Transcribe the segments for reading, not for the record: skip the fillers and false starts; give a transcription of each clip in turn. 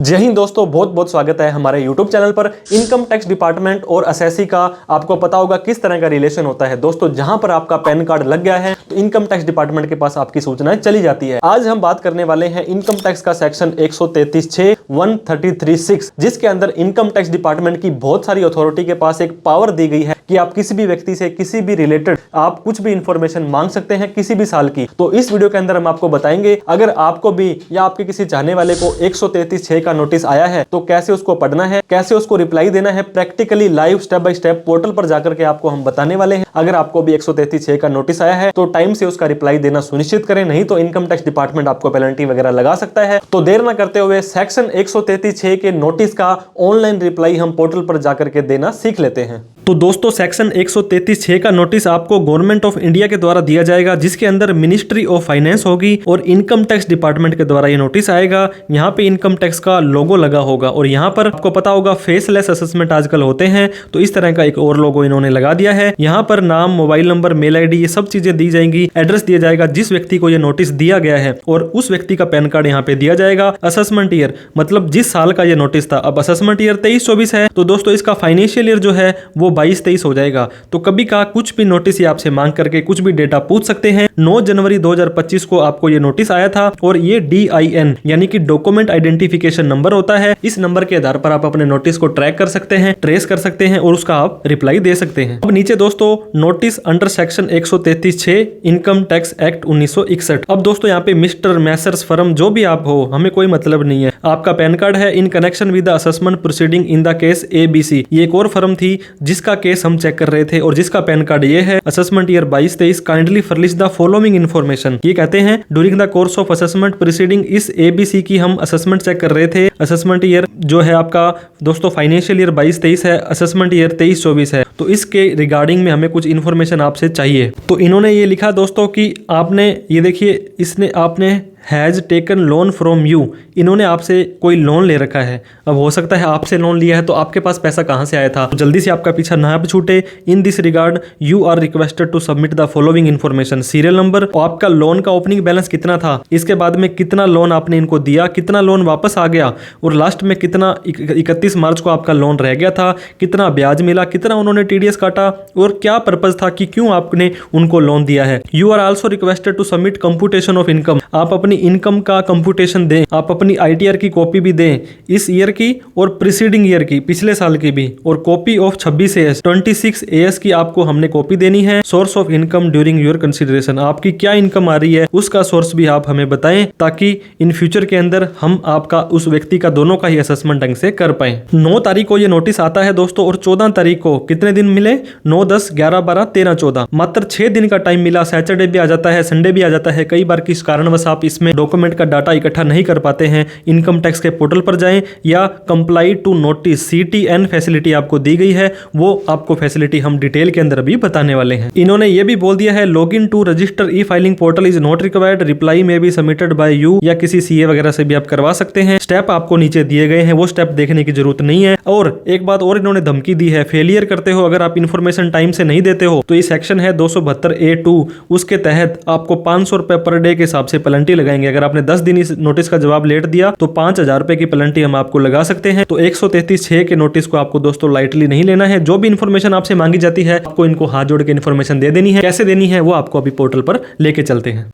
जय हिंद दोस्तों, बहुत बहुत स्वागत है हमारे YouTube चैनल पर। इनकम टैक्स डिपार्टमेंट और एसएससी का आपको पता होगा किस तरह का रिलेशन होता है। दोस्तों, जहां पर आपका पैन कार्ड लग गया है तो इनकम टैक्स डिपार्टमेंट के पास आपकी सूचनाएं चली जाती है। आज हम बात करने वाले हैं इनकम टैक्स का सेक्शन 133(6), 133(6), जिसके अंदर इनकम टैक्स डिपार्टमेंट की बहुत सारी अथॉरिटी के पास एक पावर दी गई है कि आप किसी भी व्यक्ति से किसी भी रिलेटेड आप कुछ भी इंफॉर्मेशन मांग सकते हैं किसी भी साल की। तो इस वीडियो के अंदर हम आपको बताएंगे अगर आपको भी या आपके किसी चाहने वाले को 133(6) का नोटिस आया है तो कैसे उसको पढ़ना है, कैसे उसको रिप्लाई देना है, practically live step by step portal पर जाकर के आपको हम बताने वाले हैं। अगर आपको भी 133(6) का नोटिस आया है तो टाइम से उसका रिप्लाई देना सुनिश्चित करें, नहीं तो इनकम टैक्स डिपार्टमेंट आपको पेनल्टी वगैरह लगा सकता है। तो देर ना करते हुए सेक्शन 133(6) के नोटिस का ऑनलाइन रिप्लाई हम पोर्टल पर जाकर के देना सीख लेते हैं। तो दोस्तों, सेक्शन 133(6) का नोटिस आपको गवर्नमेंट ऑफ इंडिया के द्वारा दिया जाएगा, जिसके अंदर मिनिस्ट्री ऑफ फाइनेंस होगी और इनकम टैक्स डिपार्टमेंट के द्वारा ये नोटिस आएगा। यहाँ पे इनकम टैक्स का लोगो लगा होगा और यहाँ पर आपको पता होगा फेसलेस असेसमेंट आजकल होते हैं, तो इस तरह का एक और लोगो इन्होंने लगा दिया है। यहाँ पर नाम, मोबाइल नंबर, मेल आईडी, ये सब चीजें दी जाएंगी। एड्रेस दिया जाएगा जिस व्यक्ति को ये नोटिस दिया गया है और उस व्यक्ति का पैन कार्ड यहाँ पे दिया जाएगा। असेसमेंट ईयर मतलब जिस साल का ये नोटिस था, अब असेसमेंट ईयर 23-24 है, तो दोस्तों इसका फाइनेंशियल ईयर जो है वो 22-23 हो जाएगा। तो कभी का कुछ भी नोटिस ये आपसे मांग करके कुछ भी डेटा पूछ सकते हैं। 9 जनवरी 2025 को आपको ये नोटिस आया था और ये DIN यानी कि डॉक्यूमेंट आइडेंटिफिकेशन नंबर होता है। इस नंबर के आधार पर आप अपने नोटिस को ट्रैक कर सकते हैं, ट्रेस कर सकते हैं और उसका आप रिप्लाई दे सकते हैं। अब नीचे दोस्तों notice under section 133(6) income tax act 1961। अब दोस्तों यहाँ पे मिस्टर, मैसर्स, फर्म जो भी आप हो, हमें कोई मतलब नहीं है। आपका पैन कार्ड है in connection with the assessment proceeding in the case ABC। ये एक और फर्म थी जिसका केस हम चेक कर रहे थे और जिसका पैन कार्ड ये है। Assessment year 22-23। Kindly furnish the following information. ये कहते हैं during the course of assessment proceeding इस ABC की हम असेसमेंट चेक कर रहे थे। असेसमेंट ईयर जो है आपका दोस्तों फाइनेंशियल ईयर 22-23 है, असेसमेंट ईयर 23-24 है, तो इसके रिगार्डिंग में हमें कुछ इन्फॉर्मेशन आपसे चाहिए। तो इन्होंने ये लिखा दोस्तों कि आपने ये देखिए, इसने आपने has taken loan from you, इन्होंने आपसे कोई लोन ले रखा है। अब हो सकता है आपसे लोन लिया है तो आपके पास पैसा कहाँ से आया था, तो जल्दी से आपका पीछा ना छूटे। In this regard you are requested to submit the following information. Serial number, आपका लोन का ओपनिंग बैलेंस कितना था, इसके बाद में कितना लोन आपने इनको दिया, कितना लोन वापस आ गया और लास्ट में कितना 31 मार्च को आपका लोन रह गया था, कितना ब्याज मिला, कितना उन्होंने TDS काटा और क्या पर्पज था कि क्यों आपने उनको लोन दिया है। You are also requested to submit computation of income. आप अपनी इनकम का कंप्यूटेशन दें, आप अपनी ITR की कॉपी भी दें, इस ईयर की और प्रीसीडिंग ईयर की, पिछले साल की भी, और कॉपी ऑफ 26AS 26AS की आपको हमने कॉपी देनी है। Source of income during your consideration, आपकी क्या इनकम आ रही है उसका सोर्स भी आप हमें बताएं ताकि इन फ्यूचर के अंदर हम आपका उस व्यक्ति का दोनों का ही असेसमेंट ढंग से कर पाए। 9 तारीख को ये नोटिस आता है दोस्तों और 14 तारीख को कितने दिन मिले, 9, 10, 11, 12, 13, 14, मात्र 6 दिन का टाइम मिला। सैटरडे भी आ जाता है, संडे भी आ जाता है। कई बार किस कारणवश आप इसमें डॉक्यूमेंट का डाटा इकट्ठा नहीं कर पाते हैं, इनकम टैक्स के पोर्टल पर जाएं या comply to notice CTN facility आपको दी गई है, वो आपको फैसिलिटी हम डिटेल के अंदर भी बताने वाले हैं। इन्होंने ये भी बोल दिया है login to register e filing portal is not required, reply में बी सबमिटेड बाय यू, या किसी CA वगैरह से भी आप करवा सकते हैं। स्टेप आपको नीचे दिए गए हैं, वो स्टेप देखने की जरूरत नहीं है। और एक बात और इन्होंने धमकी दी है, फेलियर करते हो, अगर आप इन्फॉर्मेशन टाइम से नहीं देते हो तो ये सेक्शन है 272A(2), उसके तहत आपको 500 रुपए पर डे के हिसाब से पेनल्टी लगाएंगे। अगर आपने 10 दिन इस नोटिस का जवाब लेट दिया तो 5,000 रुपए की पेनल्टी हम आपको लगा सकते हैं। तो 133(6) के नोटिस को आपको दोस्तों लाइटली नहीं लेना है। जो भी इन्फॉर्मेशन आपसे मांगी जाती है आपको इनको हाथ जोड़ के इन्फॉर्मेशन दे देनी है। कैसे देनी है वो आपको अभी पोर्टल पर लेके चलते हैं।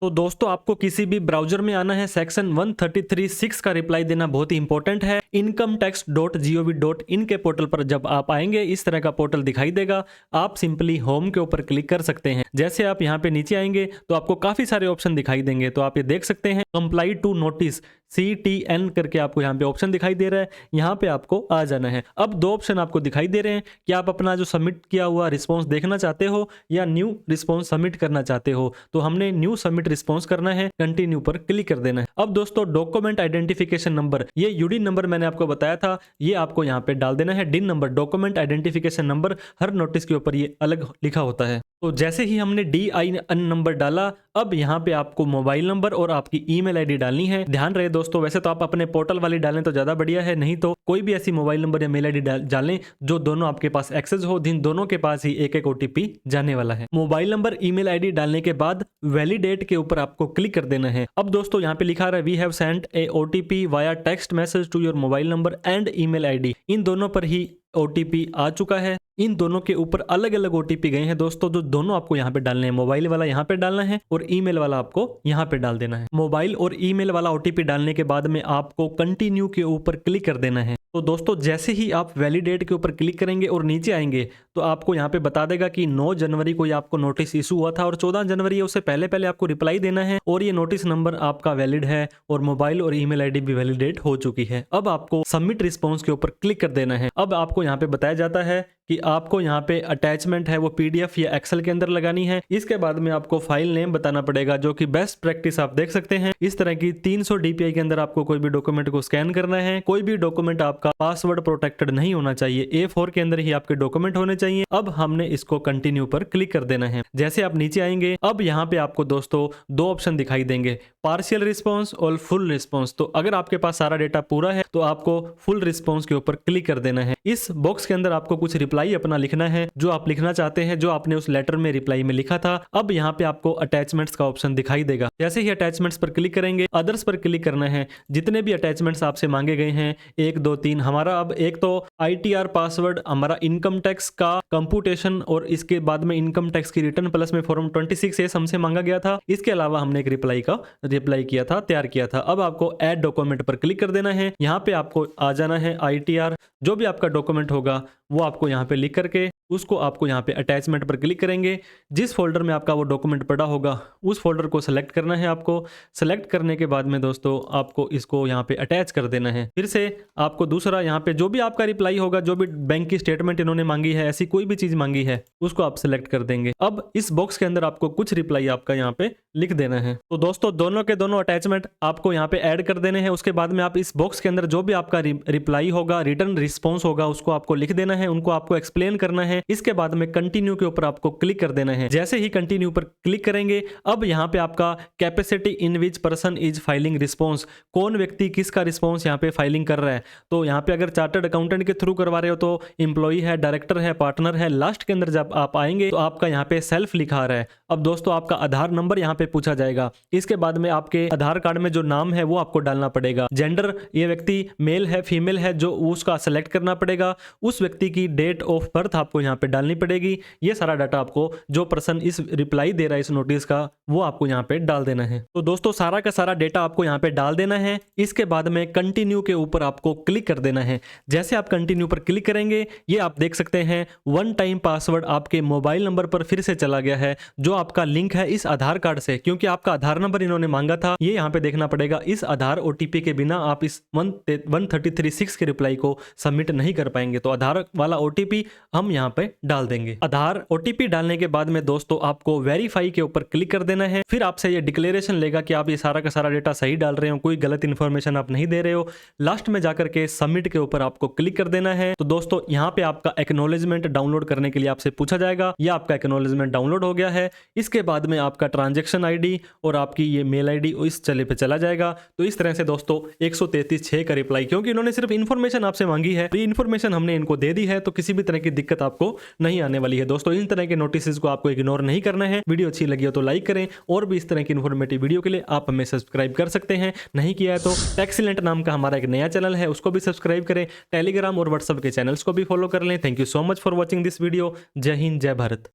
तो दोस्तों, आपको किसी भी ब्राउजर में आना है, सेक्शन 133(6) का रिप्लाई देना बहुत ही इंपॉर्टेंट है। incometax.gov.in के पोर्टल पर जब आप आएंगे इस तरह का पोर्टल दिखाई देगा। आप सिंपली होम के ऊपर क्लिक कर सकते हैं। जैसे आप यहाँ पे नीचे आएंगे तो आपको काफी सारे ऑप्शन दिखाई देंगे, तो आप ये देख सकते हैं कंप्लाई टू नोटिस CTN करके आपको यहाँ पे ऑप्शन दिखाई दे रहा है, यहाँ पे आपको आ जाना है। अब 2 ऑप्शन आपको दिखाई दे रहे हैं कि आप अपना जो सबमिट किया हुआ रिस्पॉन्स देखना चाहते हो या न्यू रिस्पॉन्स सबमिट करना चाहते हो। तो हमने न्यू सबमिट रिस्पॉन्स करना है, कंटिन्यू पर क्लिक कर देना है। अब दोस्तों डॉक्यूमेंट आइडेंटिफिकेशन नंबर, ये UD नंबर मैंने आपको बताया था, ये आपको यहाँ पे डाल देना है। DIN number, document identification number, हर नोटिस के ऊपर ये अलग लिखा होता है। तो जैसे ही हमने DIN नंबर डाला, अब यहाँ पे आपको मोबाइल नंबर और आपकी ईमेल आईडी डालनी है। ध्यान रहे दोस्तों, वैसे तो आप अपने पोर्टल वाली डालें तो ज़्यादा बढ़िया है, नहीं तो कोई भी ऐसी मोबाइल नंबर या मेल आईडी डालें जो दोनों आपके पास एक्सेस हो, जिन दोनों के पास ही एक एक OTP जाने वाला है। मोबाइल नंबर ईमेल आईडी डालने के बाद वैलिडेट के ऊपर आपको क्लिक कर देना है। अब दोस्तों यहाँ पे लिखा रहा है we have sent a OTP via text message to your mobile number and email ID. इन दोनों पर ही OTP आ चुका है। इन दोनों के ऊपर अलग अलग OTP गए हैं दोस्तों, जो दोनों आपको यहाँ पे डालने हैं। मोबाइल वाला यहाँ पे डालना है और ईमेल वाला आपको यहाँ पे डाल देना है। मोबाइल और ईमेल वाला OTP डालने के बाद में आपको कंटिन्यू के ऊपर क्लिक कर देना है। तो दोस्तों जैसे ही आप वैलिडेट के ऊपर क्लिक करेंगे और नीचे आएंगे तो आपको यहाँ पे बता देगा कि 9 जनवरी को ये आपको नोटिस इशू हुआ था और 14 जनवरी है, उससे पहले पहले आपको रिप्लाई देना है और ये नोटिस नंबर आपका वैलिड है और मोबाइल और ईमेल आईडी भी वैलिडेट हो चुकी है। अब आपको सबमिट रिस्पॉन्स के ऊपर क्लिक कर देना है। अब आपको यहाँ पे बताया जाता है कि आपको यहाँ पे अटैचमेंट है वो PDF या एक्सेल के अंदर लगानी है। इसके बाद में आपको फाइल नेम बताना पड़ेगा, जो कि बेस्ट प्रैक्टिस आप देख सकते हैं। इस तरह की 300 DPI के अंदर आपको कोई भी डॉक्यूमेंट को स्कैन करना है। कोई भी डॉक्यूमेंट आपका पासवर्ड प्रोटेक्टेड नहीं होना चाहिए। A4 के अंदर ही आपके डॉक्यूमेंट होने चाहिए। अब हमने इसको कंटिन्यू पर क्लिक कर देना है। जैसे आप नीचे आएंगे, अब यहाँ पे आपको दोस्तों 2 ऑप्शन दिखाई देंगे, पार्शियल रिस्पॉन्स और फुल रिस्पॉन्स। तो अगर आपके पास सारा डेटा पूरा है तो आपको फुल रिस्पॉन्स के ऊपर क्लिक कर देना है। इस बॉक्स के अंदर आपको कुछ रिप्लाई अपना लिखना है, जो आप लिखना चाहते हैं, जो आपने उस लेटर में रिप्लाई में लिखा था। अब यहाँ पे आपको अटैचमेंट्स का ऑप्शन दिखाई देगा। जैसे ही अटैचमेंट्स पर क्लिक करेंगे, अदर्स पर क्लिक करना है। जितने भी अटैचमेंट्स आपसे मांगे गए हैं 1 2 3, हमारा अब एक तो ITR पासवर्ड, हमारा इनकम टैक्स का कंप्यूटेशन और इसके बाद में इनकम टैक्स की रिटर्न प्लस में फॉर्म 26A हमसे मांगा गया था। इसके अलावा हमने एक रिप्लाई किया था, तैयार किया था। अब आपको ऐड डॉक्यूमेंट पर क्लिक कर देना है। यहाँ पे आपको आ जाना है ITR, जो भी आपका डॉक्यूमेंट होगा वो आपको यहाँ पे लिख करके उसको आपको यहाँ पे अटैचमेंट पर क्लिक करेंगे। जिस फोल्डर में आपका वो डॉक्यूमेंट पड़ा होगा उस फोल्डर को सेलेक्ट करना है। आपको सेलेक्ट करने के बाद में दोस्तों आपको इसको यहाँ पे अटैच कर देना है। फिर से आपको दूसरा यहाँ पे जो भी आपका रिप्लाई होगा, जो भी बैंक की स्टेटमेंट इन्होंने मांगी है, ऐसी कोई भी चीज मांगी है, उसको आप सेलेक्ट कर देंगे। अब इस बॉक्स के अंदर आपको कुछ रिप्लाई आपका यहाँ पे लिख देना है। तो दोस्तों दोनों के दोनों अटैचमेंट आपको यहाँ पे ऐड कर देने हैं। उसके बाद में आप इस बॉक्स के अंदर जो भी आपका रिप्लाई होगा, रिटर्न रिस्पॉन्स होगा, उसको आपको लिख देना है, उनको आपको एक्सप्लेन करना है। इसके बाद में कंटिन्यू के ऊपर आपको क्लिक कर देना है। जैसे ही कंटिन्यू पर क्लिक करेंगे, अब यहाँ पे आपका capacity in which person is filing response, कौन व्यक्ति किसका रिस्पॉन्स यहाँ पे फाइलिंग कर रहा है। तो यहाँ पे अगर चार्टर्ड अकाउंटेंट के थ्रू करवा रहे हो तो एम्प्लॉई है, डायरेक्टर है, पार्टनर है। लास्ट के अंदर जब आप आएंगे तो आपका यहाँ पे सेल्फ लिखा आ रहा है। अब दोस्तों आपका आधार नंबर यहाँ पे पूछा जाएगा। इसके बाद में आपके आधार कार्ड में जो नाम है वो आपको डालना पड़ेगा। जेंडर, ये व्यक्ति मेल है फीमेल है, जो उसका सेलेक्ट करना पड़ेगा। उस व्यक्ति की डेट ऑफ बर्थ आपको यहाँ पे डालनी पड़ेगी। ये सारा डाटा आपको, जो पर्सन इस रिप्लाई दे रहा है इस नोटिस का, वो आपको यहाँ पे डाल देना है। तो दोस्तों सारा का सारा डेटा आपको यहाँ पे डाल देना है। इसके बाद में कंटिन्यू के ऊपर आपको क्लिक कर देना है। जैसे आप कंटिन्यू पर क्लिक करेंगे, ये आप देख सकते हैं वन टाइम पासवर्ड आपके मोबाइल नंबर पर फिर से चला गया है, जो आपका लिंक है इस आधार कार्ड से। क्योंकि आपका आधार नंबर इन्होंने मांगा था, ये यहाँ पे देखना पड़ेगा। इस आधार OTP के बिना आप इस 1336 के रिप्लाई को सबमिट नहीं कर पाएंगे। तो आधार वाला OTP हम यहाँ पे डाल देंगे। आधार OTP डालने के बाद में दोस्तों आपको वेरीफाई के ऊपर क्लिक कर देना है। फिर आपसे ये डिक्लेरेशन लेगा कि आप ये सारा का सारा डेटा सही डाल रहे हो, कोई गलत इन्फॉर्मेशन आप नहीं दे रहे हो। लास्ट में जाकर के सबमिट के ऊपर आपको क्लिक कर देना है। तो दोस्तों यहाँ पे आपका एक्नॉलेजमेंट डाउनलोड करने के लिए आपसे पूछा जाएगा। ये आपका एक्नॉलेजमेंट डाउनलोड हो गया है। इसके बाद में आपका ट्रांजेक्शन ID और आपकी ये मेल ID इस चले पे चला जाएगा। तो इस तरह से दोस्तों 133(6) का रिप्लाई, क्योंकि इन्होंने सिर्फ इन्फॉर्मेशन आपसे मांगी है, ये इन्फॉर्मेशन हमने इनको दे दी है, तो किसी भी तरह की दिक्कत आपको नहीं आने वाली है। दोस्तों इन तरह के नोटिस को आपको इग्नोर नहीं करना है। वीडियो अच्छी लगी हो तो लाइक करें, और भी इस तरह की इन्फॉर्मेटिव वीडियो के लिए आप हमें सब्सक्राइब कर सकते हैं। नहीं किया है तो टैक्सीलेंट नाम का हमारा एक नया चैनल है, उसको भी सब्सक्राइब करें। टेलीग्राम और व्हाट्सएप के चैनल्स को भी फॉलो कर लें। Thank you so much for watching this video. जय हिंद, जय भारत।